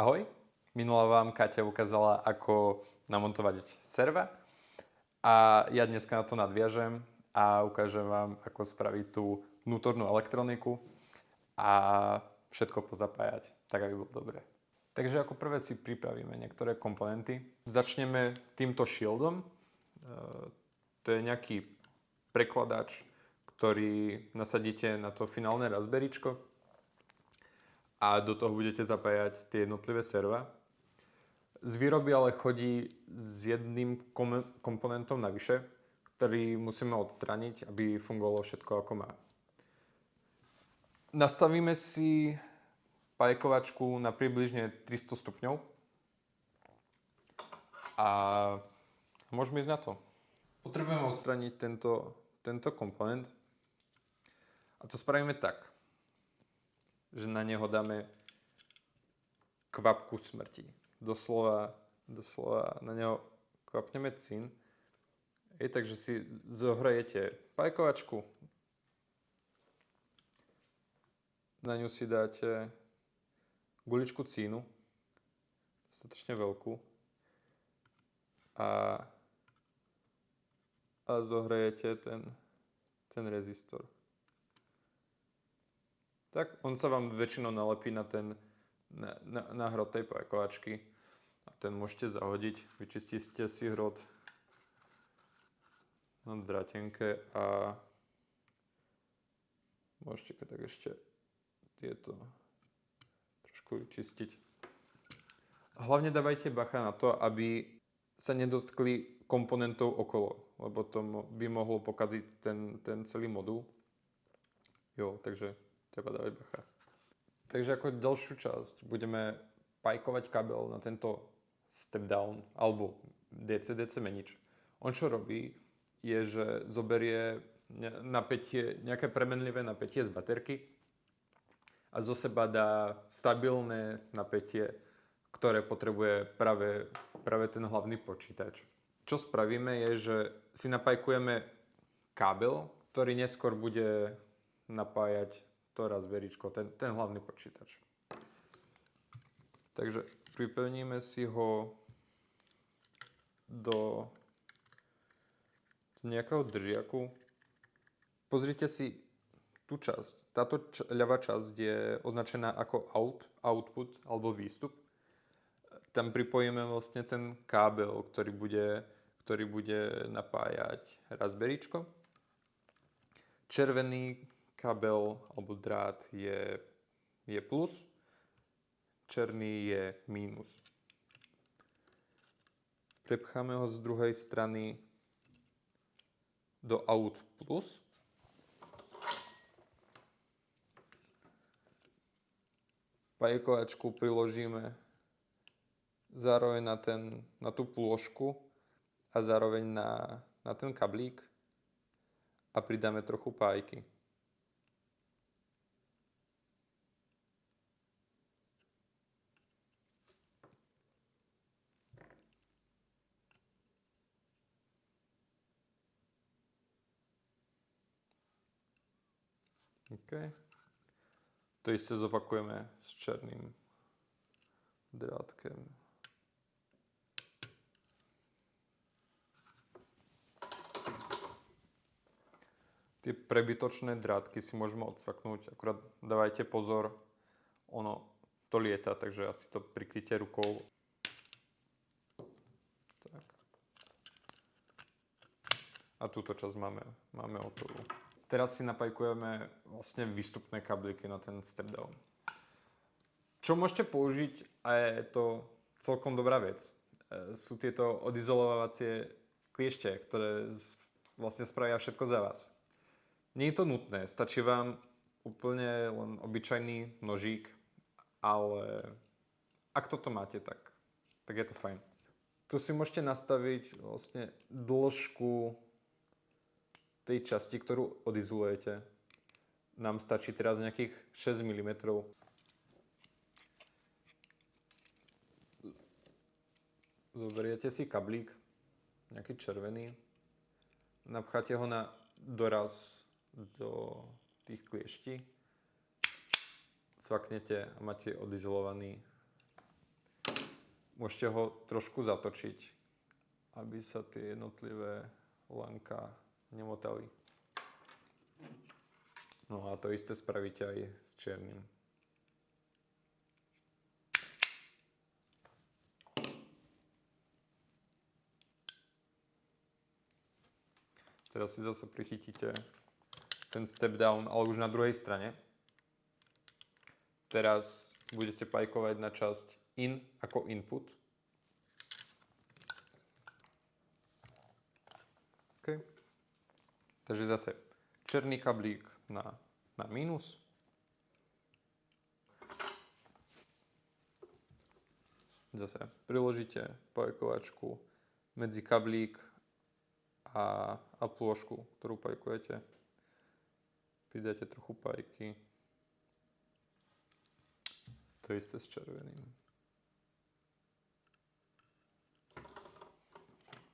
Ahoj, minula vám Kaťa ukázala, ako namontovať serva a ja dneska na to nadviažem a ukážem vám, ako spraviť tú vnútornú elektroniku a všetko pozapájať, tak aby bolo dobre. Takže ako prvé si pripravíme niektoré komponenty. Začneme týmto shieldom. To je nejaký prekladač, ktorý nasadíte na to finálne Raspberryčko a do toho budete zapájať tie jednotlivé serva. Z výroby ale chodí s jedným komponentom navyše, ktorý musíme odstraniť, aby fungovalo všetko ako má. Nastavíme si pajkovačku na približne 300 stupňov a môžeme ísť na to. Potrebujeme odstraniť tento komponent a to spravíme tak, že na neho dáme kvapku smrti. Doslova na neho kvapneme cín. Takže si zohrejete pajkovačku, na ňu si dáte guličku cínu, dostatočne veľkú, a zohrejete ten rezistor. Tak, on sa vám väčšinou nalepí na hrot tej pajkovačky a ten môžete zahodiť. Vyčistíte si hrot na drátenke a môžete tak ešte tieto trošku vyčistiť. Hlavne dávajte bacha na to, aby sa nedotkli komponentov okolo, lebo to by mohlo pokaziť ten celý modul. Takže treba dávať bacha. Takže ako ďalšiu časť budeme pajkovať kabel na tento step down alebo DC-DC menič. On čo robí, je, že zoberie napätie, nejaké premenlivé napätie z baterky a zo seba dá stabilné napätie, ktoré potrebuje práve ten hlavný počítač. Čo spravíme je, že si napajkujeme kábel, ktorý neskôr bude napájať to Raspberryčko, ten hlavný počítač. Takže pripevníme si ho do nejakého držiaku. Pozrite si tú časť. Táto ľavá časť je označená ako output alebo výstup. Tam pripojíme vlastne ten kábel, ktorý bude napájať Raspberryčko. Červený kábel alebo drát je plus, černý je mínus. Prepcháme ho z druhej strany do out plus. Pajkovačku priložíme zároveň na tú plôžku a zároveň na ten kablík a pridáme trochu pájky. To isté zopakujeme s černým drátkem. Tie prebytočné drátky si môžeme odsvaknúť, akurát dávajte pozor, ono to lieta, takže asi to prikryjte rukou. Tak. A túto časť máme hotovú. Teraz si napajkujeme vlastne výstupné kablíky na ten step down. Čo môžete použiť, a je to celkom dobrá vec, sú tieto odizolovacie kliešte, ktoré vlastne spravia všetko za vás. Nie je to nutné, stačí vám úplne len obyčajný nožík, ale ak toto máte, tak je to fajn. Tu si môžete nastaviť vlastne dĺžku tej časti, ktorú odizolujete. Nám stačí teraz nejakých 6 mm. Zoberiete si kablík, nejaký červený, napcháte ho na doraz do tých klieští, cvaknete a máte odizolovaný Môžete ho trošku zatočiť, aby sa tie jednotlivé lanka nemotali. No a to isté spravíte aj s čiernym. Teraz si zase prichytíte ten step down, ale už na druhej strane. Teraz budete pajkovať na časť in ako input. Okay. Takže zase černý kablík na mínus. Zase priložíte pajkovačku medzi kablík a plôžku, ktorú pajkujete. Pridáte trochu pajky. To isté s červeným.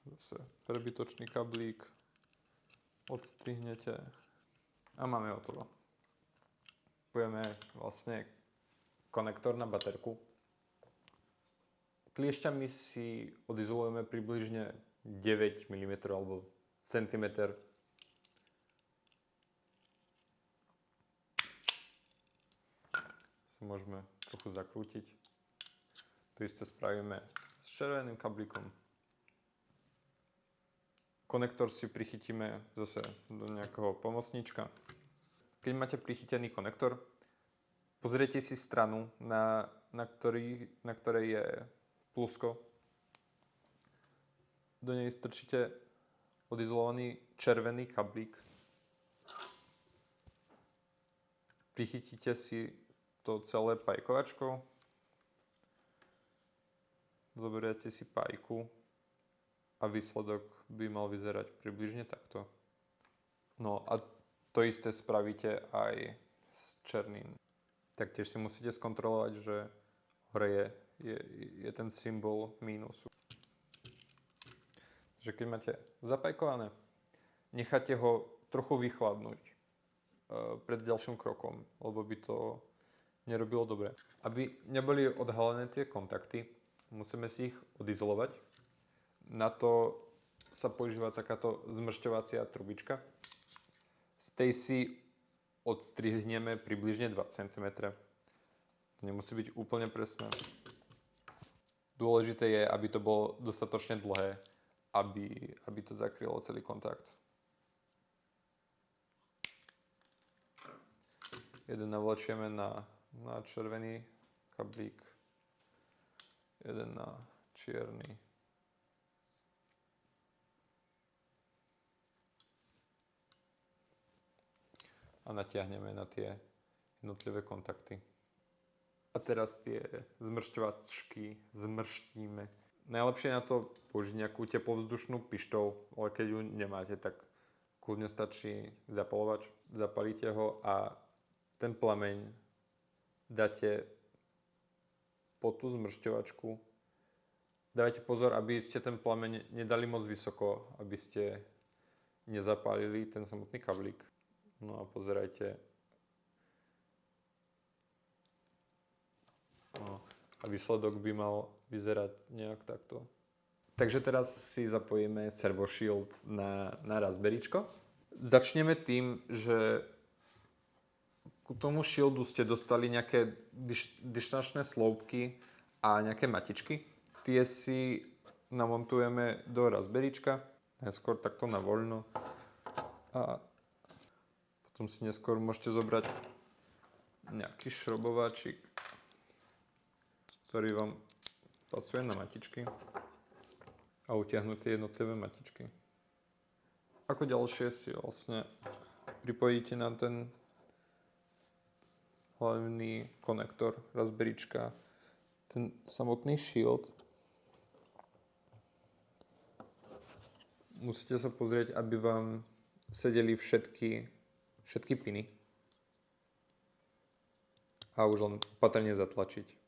Zase prebytočný kablík odstrihnete a máme hotovo. Budeme vlastne konektor na baterku. Kliešťami si odizolujeme približne 9 mm alebo centimeter. Môžeme trochu zakrútiť. To isté spravíme s červeným kablíkom. Konektor si prichytíme zase do nejakého pomocníčka. Keď máte prichytený konektor, pozriete si stranu, na ktorej je plusko. Do nej strčíte odizolovaný červený kablík. Prichytíte si to celé pajkovačkou. Zoberiete si pajku a výsledok by mal vyzerať približne takto. No a to isté spravíte aj s černým. Taktiež si musíte skontrolovať, že hore je ten symbol mínusu. Takže keď máte zapajkované, necháte ho trochu vychladnúť pred ďalším krokom, lebo by to nerobilo dobre. Aby neboli odhalené tie kontakty, musíme si ich odizolovať. Na to sa používa takáto zmršťovacia trubička. Z tej si odstrihneme približne 2 cm. To nemusí byť úplne presné. Dôležité je, aby to bolo dostatočne dlhé, aby to zakrylo celý kontakt. Jeden navlačieme na červený kablík, jeden na čierny. A natiahneme na tie jednotlivé kontakty. A teraz tie zmršťovačky zmrštíme. Najlepšie na to použiť nejakú teplovzdušnú pištoľ, ale keď ju nemáte, tak kľudne stačí zapalovač. Zapalíte ho a ten plameň dáte pod tú zmršťovačku. Dávajte pozor, aby ste ten plameň nedali moc vysoko, aby ste nezapálili ten samotný kablík. No a pozerajte. No, a výsledok by mal vyzerať nejak takto. Takže teraz si zapojíme Servo Shield na Raspberryčko. Začneme tým, že ku tomu shieldu ste dostali nejaké dištančné sloupky a nejaké matičky. Tie si namontujeme do Raspberryčka, najskôr takto na voľno. A potom si neskôr môžete zobrať nejaký šrobováčik, ktorý vám pasuje na matičky a utiahnuť tie jednotlivé matičky. Ako ďalšie si vlastne pripojíte na ten hlavný konektor Raspberryčka ten samotný shield. Musíte sa pozrieť, aby vám sedeli všetky piny a už len opatrne zatlačiť.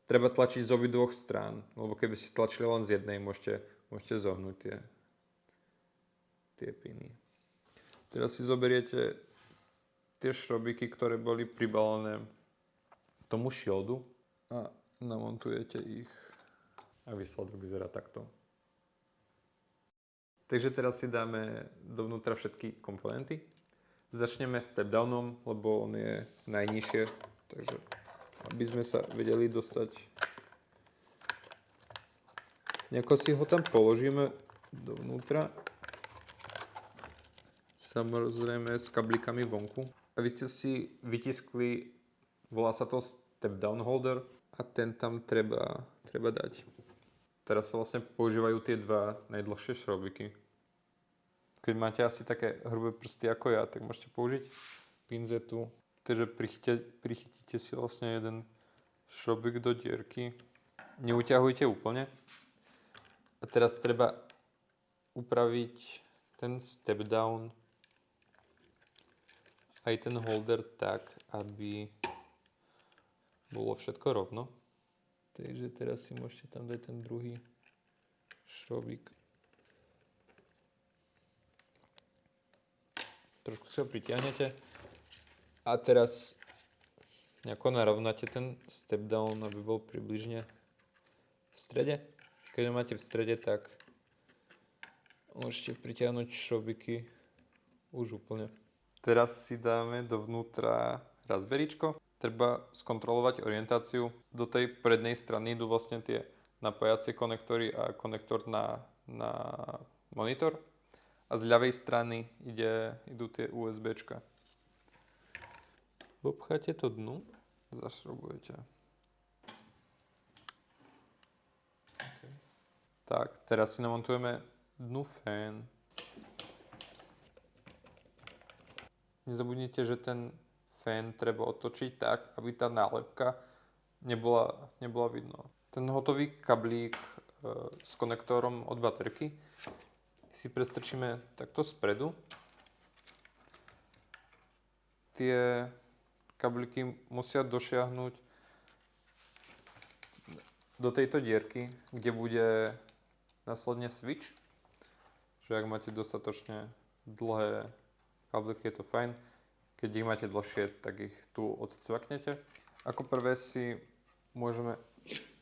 Treba tlačiť z obidvoch strán, lebo keby ste tlačili len z jednej, môžete zohnúť tie piny. Teraz si zoberiete tie šrobiky, ktoré boli pribalené tomu shieldu a namontujete ich A výsledok vyzerá takto. Takže teraz si dáme dovnútra všetky komponenty. Začneme step downom, lebo on je najnižšie, takže aby sme sa vedeli dostať, nejako si ho tam položíme dovnútra, samozrejme s kablikami vonku. A vy ste si vytiskli, volá sa to step down holder a ten tam treba dať. Teraz sa vlastne používajú tie dva najdlhšie šrobiky. Keď máte asi také hrubé prsty ako ja, tak môžete použiť pinzetu. Takže prichytíte si vlastne jeden šrobik do dierky. Neuťahujte úplne. A teraz treba upraviť ten step down aj ten holder tak, aby bolo všetko rovno. Takže teraz si môžete tam dať ten druhý šrobík. Trošku si ho pritiahnete a teraz nejako narovnáte ten step down, aby bol približne v strede. Keď ho máte v strede, tak môžete pritiahnuť šrobiky už úplne. Teraz si dáme dovnútra razberičko. Treba skontrolovať orientáciu. Do tej prednej strany idú vlastne tie napájacie konektory a konektor na monitor. A z ľavej strany idú tie USBčka. Obcháte to dnu, zašrobujete. Okay. Tak, teraz si namontujeme dnu fén. Nezabudnite, že ten fén treba otočiť tak, aby tá nálepka nebola vidno. Ten hotový kablík s konektorom od baterky si prestrčíme takto spredu. Tie kablíky musia dosiahnuť do tejto dierky, kde bude následne switch. Že ak máte dostatočne dlhé kablíky, je to fajn. Keď ich máte dlhšie, tak ich tu odcvaknete. Ako prvé si môžeme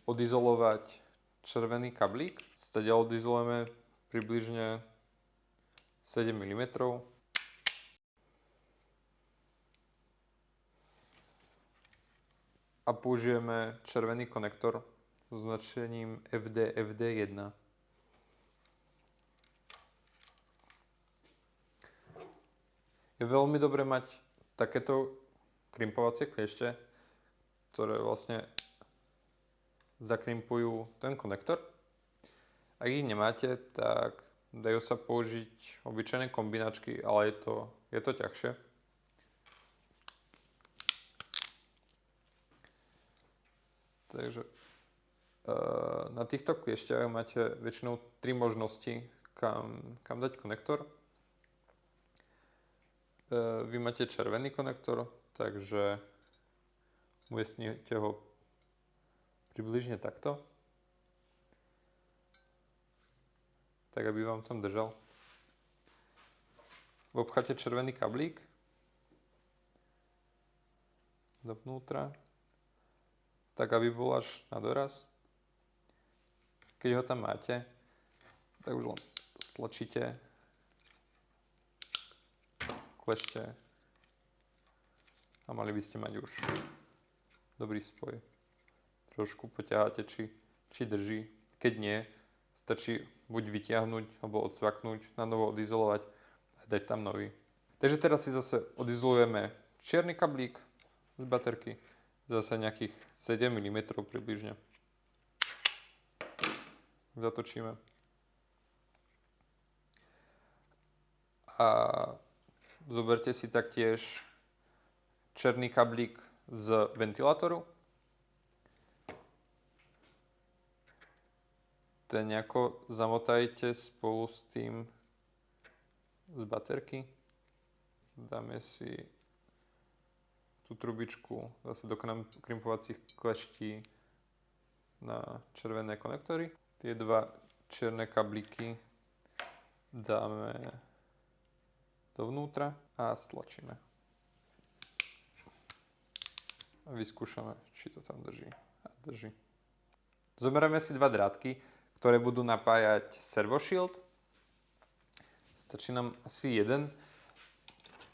odizolovať červený kablík. Stadiaľ odizolujeme približne 7 mm. A použijeme červený konektor s označením FD1. Je veľmi dobré mať takéto krimpovacie kliešte, ktoré vlastne zakrimpujú ten konektor. Ak ich nemáte, tak dajú sa použiť obyčajné kombinačky, ale je to ťažšie. Takže na týchto kliešťach máte väčšinou 3 možnosti, kam dať konektor. Vy máte červený konektor, takže umiestnite ho približne takto, tak aby vám tam držal. Obcháte červený kablík dovnútra, tak aby bol až na doraz. Keď ho tam máte, tak už len stlačíte klešte a mali by ste mať už dobrý spoj. Trošku poťaháte, či drží. Keď nie, stačí buď vytiahnuť alebo odsvaknúť, na novo odizolovať a dať tam nový. Takže teraz si zase odizolujeme čierny kablík z baterky, zase nejakých 7 mm približne. Zatočíme. A zoberte si taktiež černý kablík z ventilátoru. Ten nejako zamotajte spolu s tým z baterky. Dáme si tú trubičku zase do krimpovacích kleští na červené konektory. Tie dva čierne kablíky dáme dovnútra a stlačíme. A vyskúšame, či to tam drží. A drží. Zoberieme si dva drátky, ktoré budú napájať servo shield. Stačí nám asi jeden,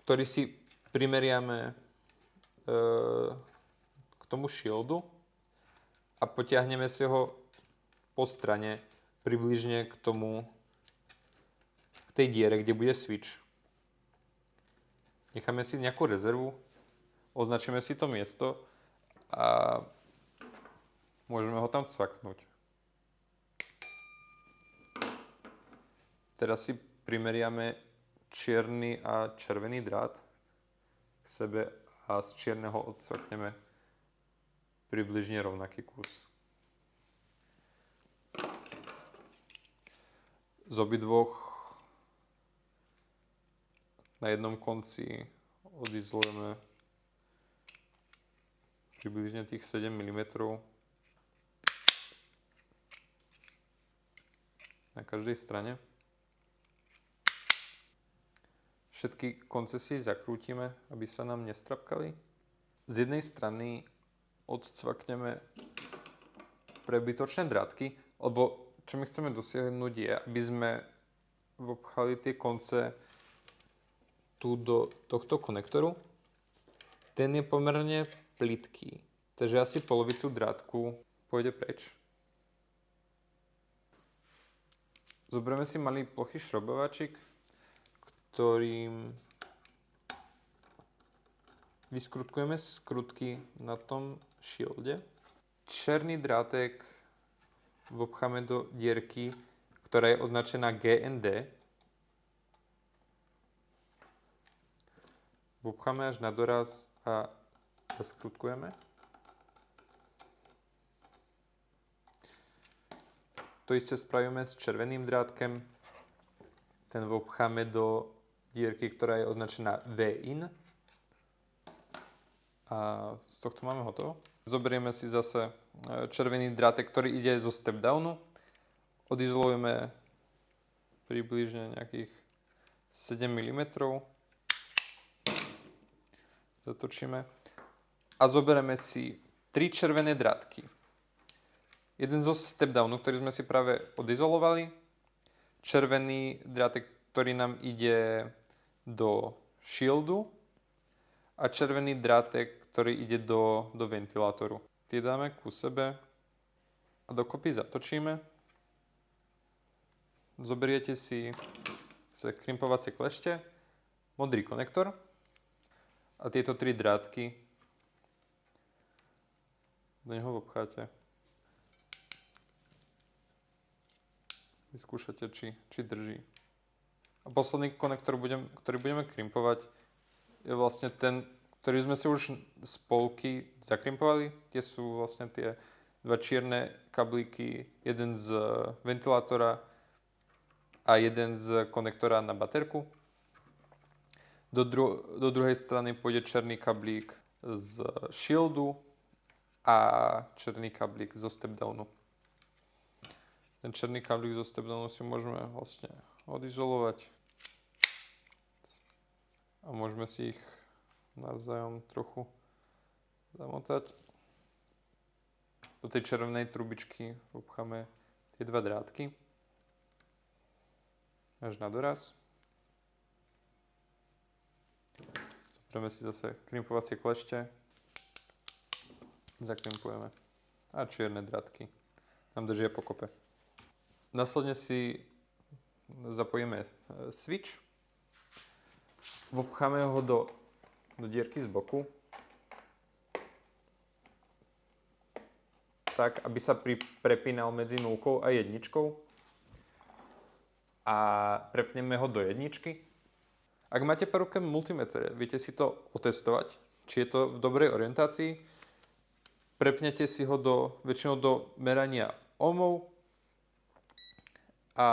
ktorý si primeriame k tomu shieldu a potiahneme si ho po strane približne k tej diere, kde bude switch. Necháme si nejakú rezervu, označíme si to miesto a môžeme ho tam cvaknúť. Teraz si primeriame čierny a červený drát k sebe a z čierneho odcvakneme približne rovnaký kus. Z obidvoch na jednom konci odizolujeme približne tých 7 mm na každej strane. Všetky konce si zakrútime, aby sa nám nestrapkali. Z jednej strany odcvakneme prebytočné drátky, lebo čo my chceme dosiahnuť je, aby sme vopchali tie konce tu do tohto konektoru. Ten je pomerne plytký, takže asi polovicu drátku pôjde preč. Zoberieme si malý plochý šrobovačik, ktorým vyskrutkujeme skrutky na tom shielde. Černý drátek vopcháme do dierky, ktorá je označená GND. Vopcháme až na doraz a zaskrutkujeme. To isté spravíme s červeným drátkem. Ten vopcháme do dierky, ktorá je označená VIN. A z tohto máme hotovo. Zoberieme si zase červený drátek, ktorý ide zo step downu. Odizolujeme približne nejakých 7 mm. Zatočíme. A zoberieme si 3 červené drátky. Jeden zo step downu, ktorý sme si práve odizolovali. Červený drátek, ktorý nám ide do shieldu. A červený drátek, ktorý ide do ventilátoru. Tie dáme ku sebe a dokopy zatočíme. Zoberiete si krimpovacie klešte, modrý konektor a tieto 3 drátky do neho vopcháte. Vyskúšate, či drží. A posledný konektor, ktorý budeme krimpovať, je vlastne ten, ktorý sme si už z polky zakrimpovali. Tie sú vlastne tie dva čierne kablíky, jeden z ventilátora a jeden z konektora na baterku. Do druhej strany pôjde černý kablík z shieldu a černý kablík zo step-downu. Ten černý kablík zo step-downu si môžeme vlastne odizolovať a môžeme si ich navzájom trochu zamotať. Do tej červenej trubičky vopcháme tie dva drátky až na doraz. Zoberieme si zase krimpovacie klešte, zakrimpujeme a čierne drátky nám držia pokope. Následne si zapojíme switch, vopcháme ho do dierky z boku, tak, aby sa prepínal medzi 0 a 1 a prepneme ho do 1. Ak máte po ruke multimeter, viete si to otestovať, či je to v dobrej orientácii. Prepnete si ho väčšinou do merania ohmov a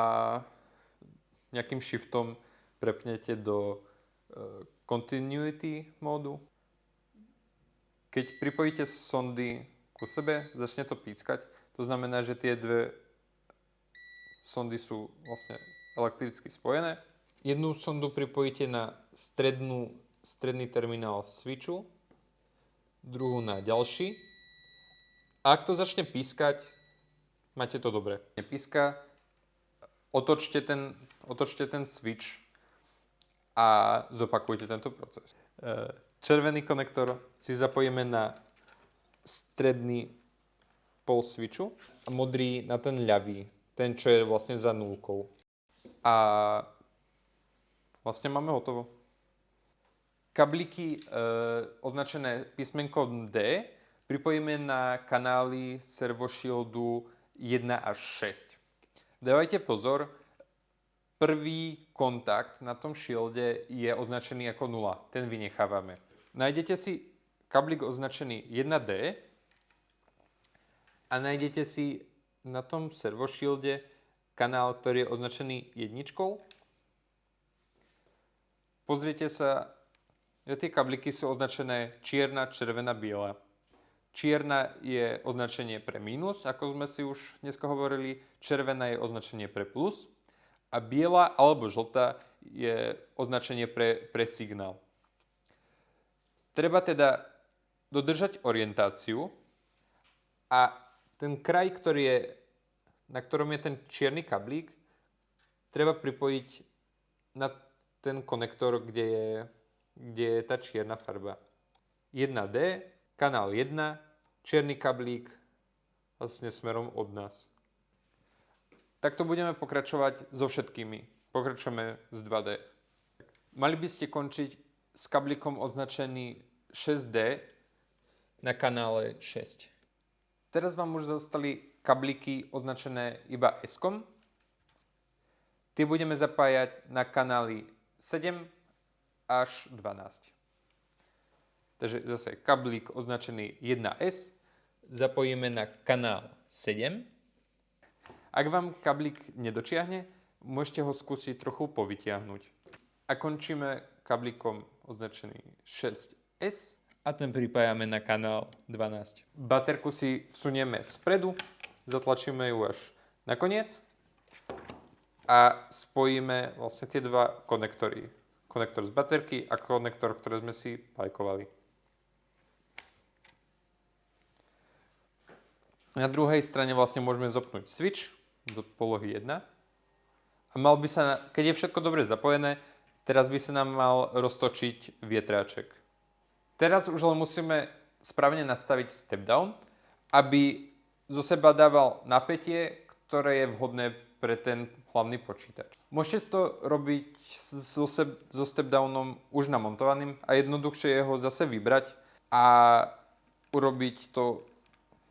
nejakým shiftom prepnete do continuity módu. Keď pripojíte sondy ku sebe, začne to píckať. To znamená, že tie dve sondy sú vlastne elektricky spojené. Jednu sondu pripojíte na stredný terminál switchu, druhú na ďalší. A ak to začne pískať, máte to dobre. Píska, otočte ten switch a zopakujte tento proces. Červený konektor si zapojíme na stredný pol switchu a modrý na ten ľavý, ten čo je vlastne za nulkou. A vlastne máme hotovo. Kablíky označené písmenkom D pripojíme na kanály servoshieldu 1 až 6. Dávajte pozor, prvý kontakt na tom shielde je označený ako 0, ten vynechávame. Nájdete si kablík označený 1D a nájdete si na tom servoshielde kanál, ktorý je označený jedničkou. Pozrite sa, že tie kablíky sú označené čierna, červená, biela. Čierna je označenie pre mínus, ako sme si už dneska hovorili. Červená je označenie pre plus. A biela alebo žltá je označenie pre signál. Treba teda dodržať orientáciu a ten kraj, na ktorom je ten čierny kablík, treba pripojiť na ten konektor, kde je tá čierna farba. 1D, kanál 1, čierny kablík vlastne smerom od nás. Takto budeme pokračovať so všetkými. Pokračujeme z 2D. Mali by ste končiť s kablíkom označený 6D na kanále 6. Teraz vám už zostali kablíky označené iba S-kom. Tie budeme zapájať na kanály 7 až 12. Takže zase kablík označený 1S zapojíme na kanál 7. Ak vám kablík nedočiahne, môžete ho skúsiť trochu povytiahnuť. A končíme kablíkom označený 6S a ten pripájame na kanál 12. Baterku si vsunieme spredu, zatlačíme ju až na koniec a spojíme vlastne tie dva konektory. Konektor z baterky a konektor, ktoré sme si pajkovali. Na druhej strane vlastne môžeme zopnúť switch do polohy 1. A mal by sa, keď je všetko dobre zapojené, teraz by sa nám mal roztočiť vietráček. Teraz už len musíme správne nastaviť step down, aby zo seba dával napätie, ktoré je vhodné pre ten hlavný počítač. Môžete to robiť so step downom už namontovaným a jednoduchšie je ho zase vybrať a urobiť to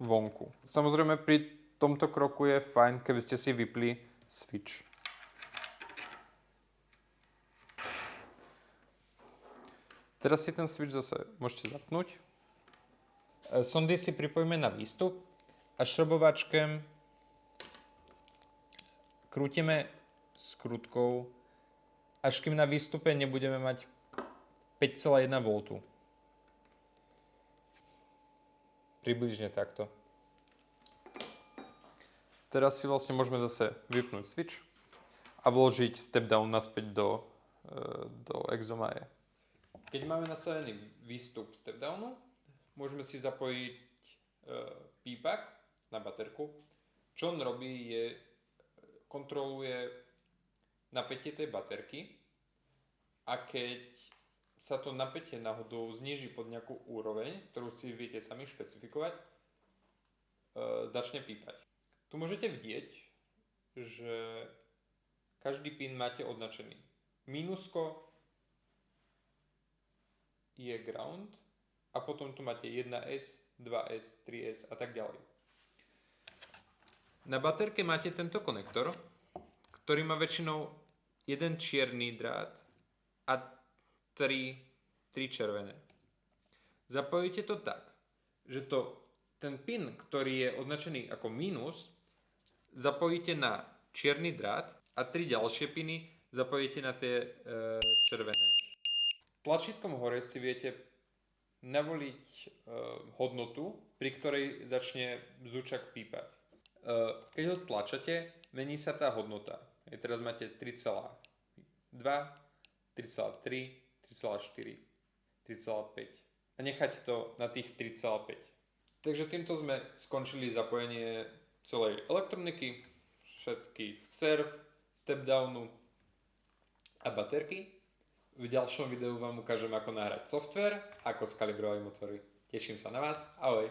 vonku. Samozrejme pri tomto kroku je fajn, keby ste si vypli switch. Teraz si ten switch zase môžete zapnúť. Sondy si pripojíme na výstup a šrobovačkem krútime skrutkou, až kým na výstupe nebudeme mať 5,1 V. Približne takto. Teraz si vlastne môžeme zase vypnúť switch a vložiť step down naspäť do Exomae. Keď máme nastavený výstup step downu, môžeme si zapojiť P-Pack na baterku. Čo on robí je, kontroluje napätie tej baterky a keď sa to napätie náhodou zníži pod nejakú úroveň, ktorú si viete sami špecifikovať, začne pípať. Tu môžete vidieť, že každý pin máte označený. Mínusko je ground a potom tu máte 1S, 2S, 3S a tak ďalej. Na baterke máte tento konektor, ktorý má väčšinou jeden čierny drát a tri červené. Zapojíte to tak, že ten pin, ktorý je označený ako mínus, zapojíte na čierny drát a tri ďalšie piny zapojíte na tie červené. Tlačítkom hore si viete navoliť hodnotu, pri ktorej začne bzučak pípať. Keď ho stlačate, mení sa tá hodnota. Teraz máte 3,2, 3,3, 3,4, 3,5 a nechať to na tých 3,5. Takže týmto sme skončili zapojenie celej elektroniky, všetkých serv, step-downu a baterky. V ďalšom videu vám ukážem, ako nahrať software, ako skalibrovať motory. Teším sa na vás. Ahoj!